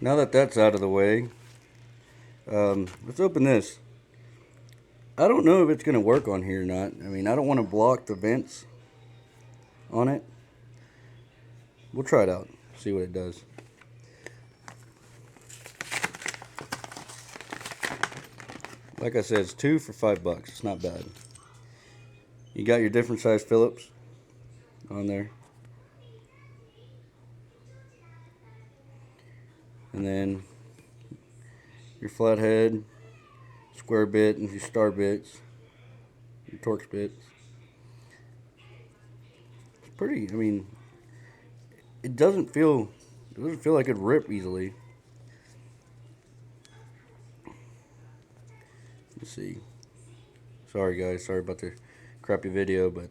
Now that that's out of the way, let's open this. I don't know if it's going to work on here or not. I mean, I don't want to block the vents on it. We'll try it out, see what it does. Like I said, it's 2 for $5. It's not bad. You got your different size Phillips on there. And then your flathead, square bit, and your star bits, your Torx bits. It's pretty, I mean, it doesn't feel like it'd rip easily. Let's see. Sorry guys, sorry about the crappy video, but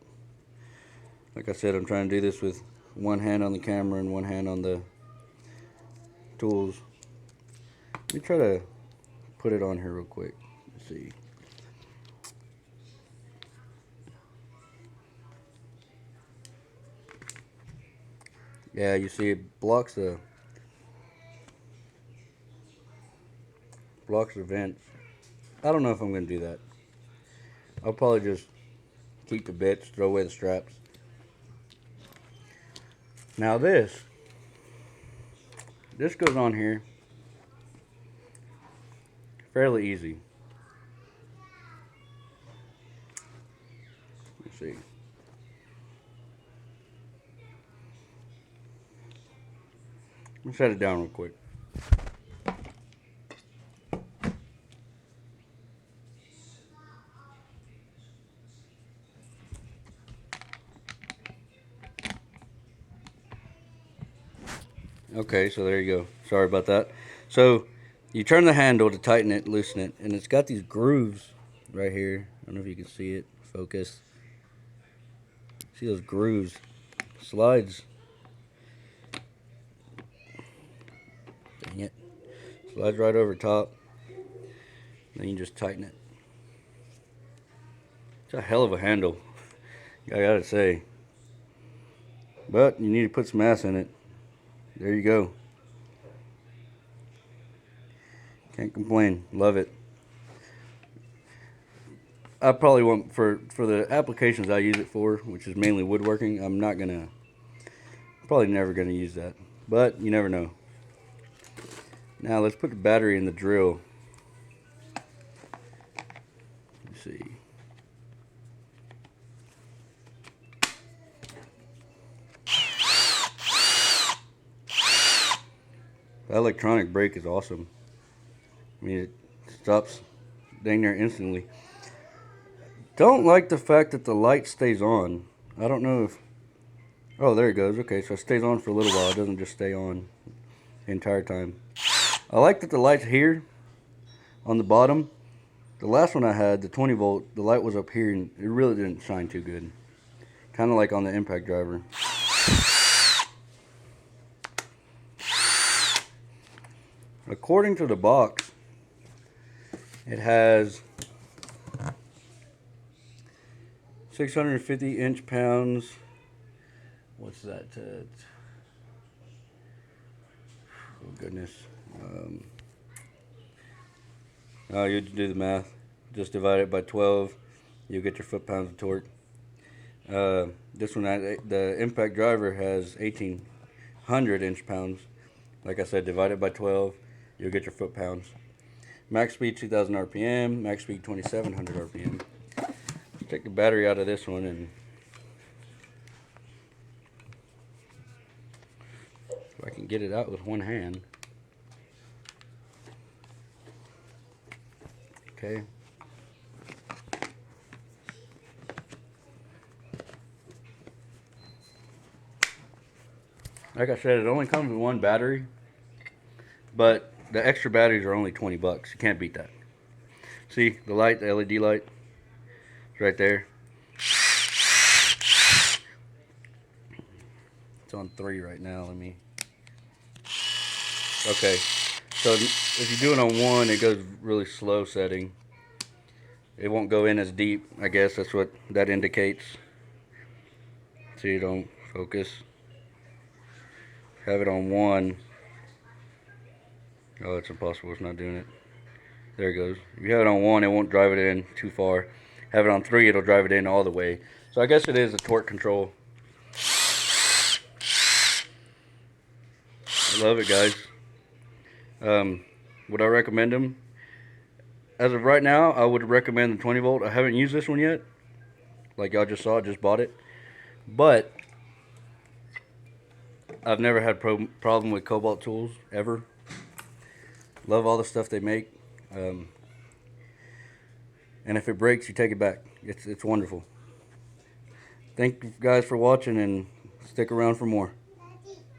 like I said, I'm trying to do this with one hand on the camera and one hand on the tools. Let me try to put it on here real quick. Let's see. Yeah, you see it blocks the vents. I don't know if I'm going to do that. I'll probably just keep the bits, throw away the straps. Now this goes on here fairly easy. Let's see. Let's set it down real quick. Okay, so there you go. Sorry about that. So you turn the handle to tighten it, loosen it, and it's got these grooves right here. I don't know if you can see it. Focus. See those grooves? Slides. Dang it. Slides right over top. Then you just tighten it. It's a hell of a handle, I gotta say. But you need to put some ass in it. There you go. Can't complain. Love it. I probably won't, for the applications I use it for, which is mainly woodworking, I'm not gonna, probably never gonna use that. But you never know. Now let's put the battery in the drill. Let's see. That electronic brake is awesome. I mean, it stops dang near instantly. Don't like the fact that the light stays on. I don't know if... Oh, there it goes. Okay, so it stays on for a little while. It doesn't just stay on the entire time. I like that the light's here on the bottom. The last one I had, the 20 volt, the light was up here and it really didn't shine too good. Kind of like on the impact driver. According to the box, it has 650 inch-pounds. What's that? Oh goodness. Oh, you do the math. Just divide it by 12. You get your foot-pounds of torque. This one, the impact driver has 1,800 inch-pounds. Like I said, divide it by 12. You'll get your foot-pounds. Max speed 2,000 RPM. Max speed 2,700 RPM. Let's take the battery out of this one and if I can get it out with one hand. Okay. Like I said, it only comes with one battery, but the extra batteries are only 20 bucks. You can't beat that. See the light, the LED light? It's right there. It's on 3 right now. Let me... Okay. So if you do it on 1, it goes really slow setting. It won't go in as deep. I guess that's what that indicates. So you don't focus. Have it on 1. Oh, it's impossible. It's not doing it. There it goes. If you have it on 1, it won't drive it in too far. Have it on 3, it'll drive it in all the way. So I guess it is a torque control. I love it, guys. Would I recommend them? As of right now, I would recommend the 20 volt. I haven't used this one yet. Like y'all just saw, I just bought it. But I've never had problem with Kobalt tools, ever. Love all the stuff they make. And if it breaks, you take it back. It's wonderful. Thank you guys for watching, and stick around for more.